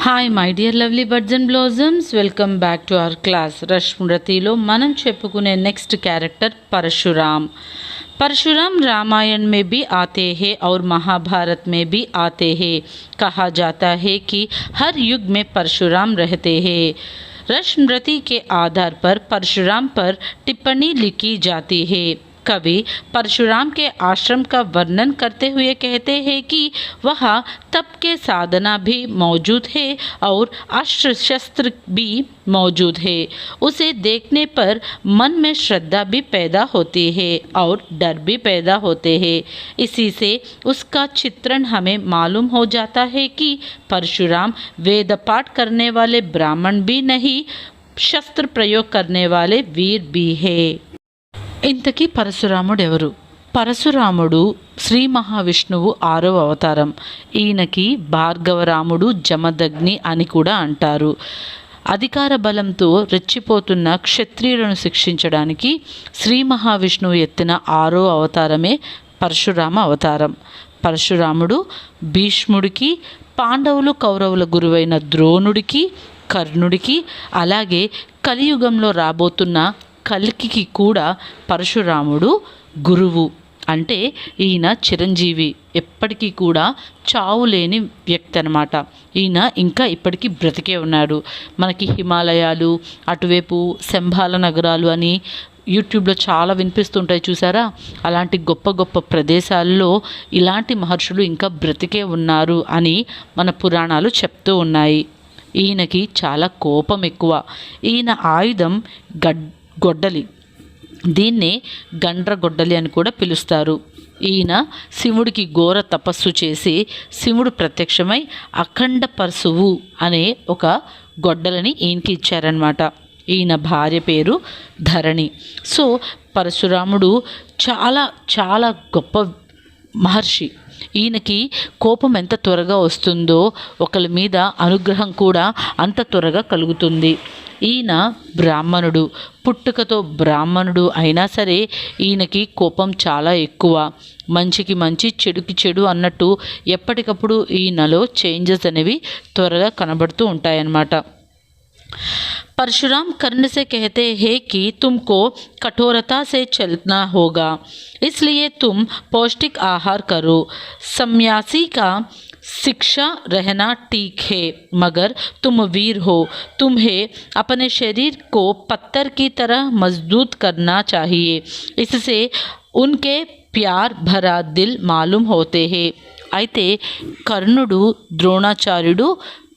Hi my dear lovely birds and blossoms, welcome back to our class. రష్మృతిలో మనం చెప్పుకునే next character Parashuram. Parashuram Ramayana में भी आते हैं और महाभारत में भी आते हैं. कहा जाता है कि हर युग में परशुराम रहते हैं. रश्मृति के आधार पर परशुराम पर टिप्पणी लिखी जाती है. कवि परशुराम के आश्रम का वर्णन करते हुए कहते हैं कि वह तप के साधना भी मौजूद है और अस्त्र शस्त्र भी मौजूद है. उसे देखने पर मन में श्रद्धा भी पैदा होती है और डर भी पैदा होते हैं. इसी से उसका चित्रण हमें मालूम हो जाता है कि परशुराम वेद पाठ करने वाले ब्राह्मण भी नहीं, शस्त्र प्रयोग करने वाले वीर भी है. ఇంతకీ పరశురాముడు ఎవరు? పరశురాముడు శ్రీ మహావిష్ణువు 6వ అవతారం. ఈయనకి భార్గవరాముడు, జమదగ్ని అని కూడా అంటారు. అధికార బలంతో రెచ్చిపోతున్న క్షత్రియులను శిక్షించడానికి శ్రీ మహావిష్ణువు ఎత్తిన 6వ అవతారమే పరశురామ అవతారం. పరశురాముడు భీష్ముడికి, పాండవులు కౌరవుల గురువైన ద్రోణుడికి, కర్ణుడికి, అలాగే కలియుగంలో రాబోతున్న కల్కికి కూడా పరశురాముడు గురువు. అంటే ఈయన చిరంజీవి, ఎప్పటికీ కూడా చావు లేని వ్యక్తి అనమాట. ఈయన ఇంకా ఇప్పటికీ బ్రతికే ఉన్నాడు. మనకి హిమాలయాలు, అటువైపు శంభాల నగరాలు అని యూట్యూబ్లో చాలా వినిపిస్తుంటాయి చూసారా. అలాంటి గొప్ప గొప్ప ప్రదేశాల్లో ఇలాంటి మహర్షులు ఇంకా బ్రతికే ఉన్నారు అని మన పురాణాలు చెప్తూ ఉన్నాయి. ఈయనకి చాలా కోపం ఎక్కువ. ఈయన ఆయుధం గొడ్డలి. దీన్నే గండ్రగొడ్డలి అని కూడా పిలుస్తారు. ఈయన శివుడికి ఘోర తపస్సు చేసి శివుడు ప్రత్యక్షమై అఖండ పరశువు అనే ఒక గొడ్డలని ఈయనకి ఇచ్చారనమాట. ఈయన భార్య పేరు ధరణి. సో పరశురాముడు చాలా చాలా గొప్ప మహర్షి. ఈయనకి కోపం ఎంత త్వరగా వస్తుందో ఒకరి మీద అనుగ్రహం కూడా అంత త్వరగా కలుగుతుంది. ఈయన బ్రాహ్మణుడు, పుట్టుకతో బ్రాహ్మణుడు అయినా సరే ఈయనకి కోపం చాలా ఎక్కువ. మంచికి మంచి, చెడుకి చెడు అన్నట్టు ఎప్పటికప్పుడు ఈయనలో చేంజెస్ అనేవి త్వరగా కనబడుతూ ఉంటాయన్నమాట. परशुराम कर्ण से कहते हैं कि तुमको कठोरता से चलना होगा, इसलिए तुम पौष्टिक आहार करो. सन्यासी का शिक्षा रहना ठीक है, मगर तुम वीर हो, तुम्हें अपने शरीर को पत्थर की तरह मजबूत करना चाहिए. इससे उनके प्यार भरा दिल मालूम होते हैं. అయితే కర్ణుడు, ద్రోణాచార్యుడు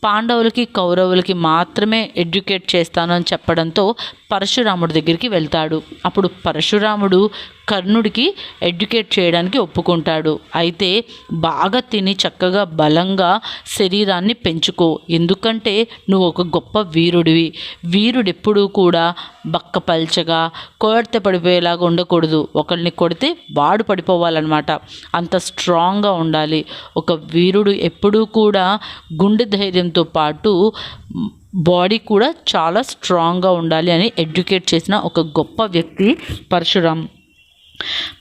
పాండవులకి కౌరవులకి మాత్రమే ఎడ్యుకేట్ చేస్తాను అని చెప్పడంతో పరశురాముడి దగ్గరికి వెళ్తాడు. అప్పుడు పరశురాముడు కర్ణుడికి ఎడ్యుకేట్ చేయడానికి ఒప్పుకుంటాడు. అయితే బాగా తిని చక్కగా బలంగా శరీరాన్ని పెంచుకో, ఎందుకంటే నువ్వు ఒక గొప్ప వీరుడివి. వీరుడు ఎప్పుడూ కూడా బక్కపల్చగా కొడితే పడిపోయేలాగా ఉండకూడదు. ఒకరిని కొడితే వాడు పడిపోవాలన్నమాట. అంత స్ట్రాంగ్గా ఉండాలి. ఒక వీరుడు ఎప్పుడూ కూడా గుండె ధైర్యంతో పాటు బాడీ కూడా చాలా స్ట్రాంగ్గా ఉండాలి అని ఎడ్యుకేట్ చేసిన ఒక గొప్ప వ్యక్తి పరశురామ్.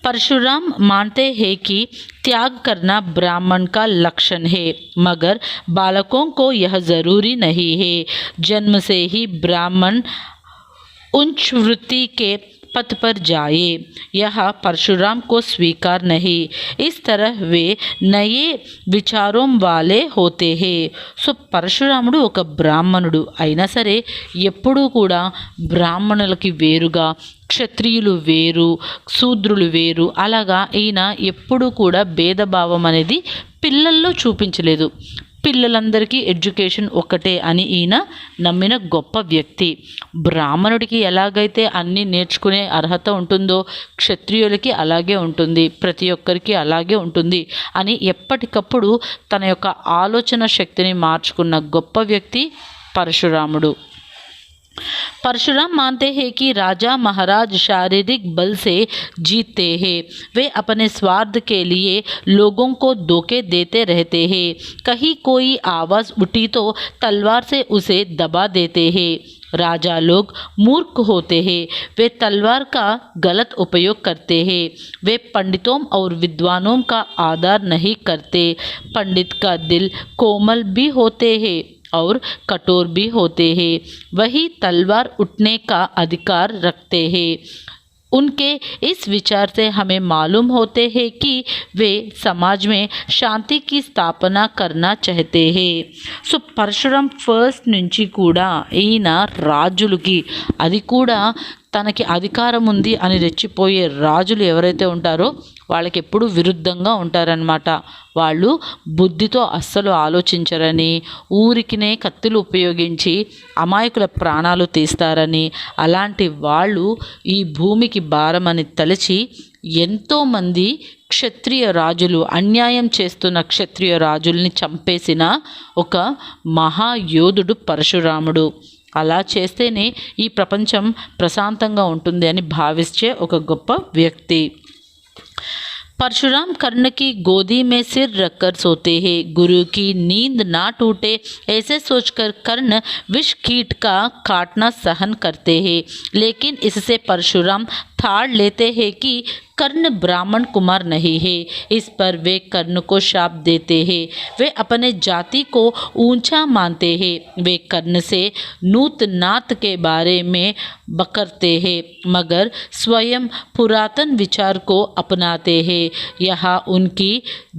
परशुराम मानते हैं कि त्याग करना ब्राह्मण का लक्षण है, मगर बालकों को यह ज़रूरी नहीं है. जन्म से ही ब्राह्मण उच्च वृत्ति के पथ पर जाए, यह परशुराम को स्वीकार नहीं. इस तरह वे नए విచారం వాలే హోతే హే. సో పరశురాముడు ఒక బ్రాహ్మణుడు అయినా సరే ఎప్పుడూ కూడా బ్రాహ్మణులకి వేరుగా, క్షత్రియులు వేరు, శూద్రులు వేరు, అలాగా ఈయన ఎప్పుడూ కూడా భేదభావం అనేది పిల్లల్లో చూపించలేదు. పిల్లలందరికీ ఎడ్యుకేషన్ ఒక్కటే అని ఈయన నమ్మిన గొప్ప వ్యక్తి. బ్రాహ్మణుడికి ఎలాగైతే అన్నీ నేర్చుకునే అర్హత ఉంటుందో క్షత్రియులకి అలాగే ఉంటుంది, ప్రతి ఒక్కరికి అలాగే ఉంటుంది అని ఎప్పటికప్పుడు తన యొక్క ఆలోచన శక్తిని మార్చుకున్న గొప్ప వ్యక్తి పరశురాముడు. परशुराम मानते हैं कि राजा महाराज शारीरिक बल से जीतते हैं. वे अपने स्वार्थ के लिए लोगों को धोखे देते रहते हैं. कहीं कोई आवाज़ उठी तो तलवार से उसे दबा देते हैं. राजा लोग मूर्ख होते हैं, वे तलवार का गलत उपयोग करते हैं. वे पंडितों और विद्वानों का आदर नहीं करते. पंडित का दिल कोमल भी होते हैं, और कठोर भी होते हैं। वही तलवार उठने का अधिकार रखते हैं। उनके इस विचार से हमें मालूम होते हैं कि वे समाज में శాంతి की స్థాపన करना चाहते हैं। సో పరశురాం ఫస్ట్ నుంచి కూడా ఈయన రాజులకి, అది కూడా తనకి అధికారం ఉంది అని రెచ్చిపోయే రాజులు ఎవరైతే ఉంటారో వాళ్ళకి ఎప్పుడూ విరుద్ధంగా ఉంటారనమాట. వాళ్ళు బుద్ధితో అస్సలు ఆలోచించరని, ఊరికినే కత్తులు ఉపయోగించి అమాయకుల ప్రాణాలు తీస్తారని, అలాంటి వాళ్ళు ఈ భూమికి భారమని తలచి ఎంతోమంది క్షత్రియ రాజులు, అన్యాయం చేస్తున్న క్షత్రియ రాజుల్ని చంపేసిన ఒక మహాయోధుడు పరశురాముడు. అలా చేస్తేనే ఈ ప్రపంచం ప్రశాంతంగా ఉంటుంది అని భావించే ఒక గొప్ప వ్యక్తి. परशुराम कर्ण की गोदी में सिर रखकर सोते हैं। गुरु की नींद ना टूटे ऐसे सोचकर कर्ण विष कीट का काटना सहन करते हैं, लेकिन इससे परशुराम ठाड़ लेते हैं कि कर्ण ब्राह्मण कुमार नहीं है। इस पर वे कर्ण को शाप देते हैं। वे अपने जाति को ऊंचा मानते हैं। वे कर्ण से नूत नात के बारे में बकरते हैं, मगर स्वयं पुरातन विचार को अपनाते हैं। यहाँ उनकी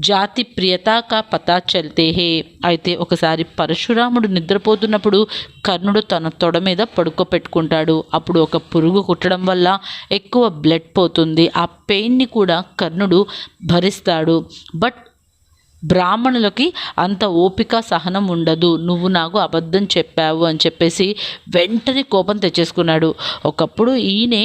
జాతి ప్రియత కా పతా చల్తే హే. అయితే ఒకసారి పరశురాముడు నిద్రపోతున్నప్పుడు కర్ణుడు తన తొడ మీద పడుకోపెట్టుకుంటాడు. అప్పుడు ఒక పురుగు కుట్టడం వల్ల ఎక్కువ బ్లడ్ పోతుంది. ఆ పెయిన్ని కూడా కర్ణుడు భరిస్తాడు. బట్ బ్రాహ్మణులకి అంత ఓపిక, సహనం ఉండదు. నువ్వు నాకు అబద్ధం చెప్పావు అని చెప్పేసి వెంటనే కోపం తెచ్చేసుకున్నాడు. ఒకప్పుడు ఈయనే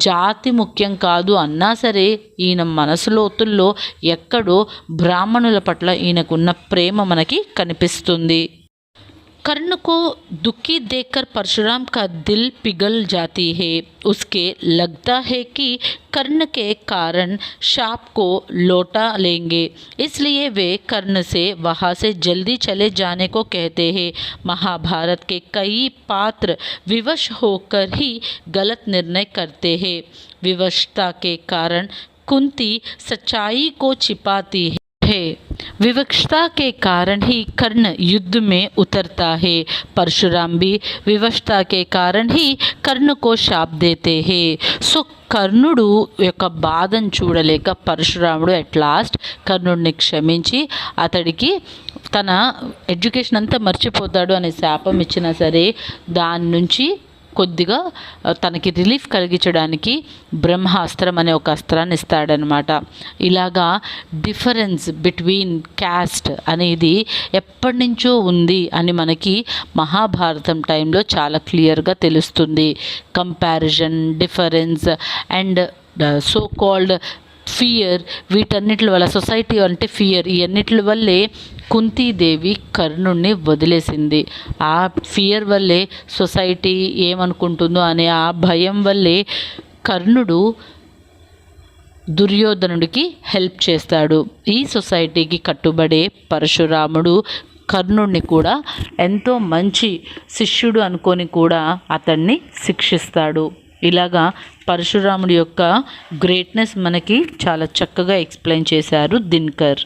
జాతి ముఖ్యం కాదు అన్నా సరే ఈయన మనసులోతుల్లో ఎక్కడో బ్రాహ్మణుల పట్ల ఈయనకున్న ప్రేమ మనకి కనిపిస్తుంది. कर्ण को दुखी देखकर परशुराम का दिल पिघल जाती है। उसके लगता है कि कर्ण के कारण शाप को लौटा लेंगे, इसलिए वे कर्ण से वहाँ से जल्दी चले जाने को कहते हैं। महाभारत के कई पात्र विवश होकर ही गलत निर्णय करते हैं। विवशता के कारण कुंती सच्चाई को छिपाती है। विवशता के कारण ही कर्ण युद्ध में उतरता है। परशुराम भी विवशता के कारण ही कर्ण को शाप देते हैं. సో కర్ణుడు యొక్క బాధను చూడలేక పరశురాముడు అట్ లాస్ట్ కర్ణుడిని క్షమించి అతడికి తన ఎడ్యుకేషన్ అంతా మర్చిపోతాడు అనే శాపం ఇచ్చినా సరే దాని నుంచి కొద్దిగా తనకి రిలీఫ్ కలిగించడానికి బ్రహ్మాస్త్రం అనే ఒక అస్త్రాన్ని ఇస్తాడనమాట. ఇలాగా డిఫరెన్స్ బిట్వీన్ క్యాస్ట్ అనేది ఎప్పటి నుంచో ఉంది అని మనకి మహాభారతం టైంలో చాలా క్లియర్గా తెలుస్తుంది. Comparison, difference and so called fear, వీటన్నిటి వల్ల సొసైటీ అంటే ఫియర్, ఈ అన్నిటి వల్లే కుంతీదేవి కర్ణుడిని వదిలేసింది. ఆ ఫియర్ వల్లే సొసైటీ ఏమనుకుంటుందో అనే ఆ భయం వల్లే కర్ణుడు దుర్యోధనుడికి హెల్ప్ చేస్తాడు. ఈ సొసైటీకి కట్టుబడే పరశురాముడు కర్ణుడిని కూడా ఎంతో మంచి శిష్యుడు అనుకొని కూడా అతన్ని శిక్షిస్తాడు. ఇలాగా పరశురాముడి యొక్క గ్రేట్నెస్ మనకి చాలా చక్కగా ఎక్స్ప్లెయిన్ చేశారు దినకర్.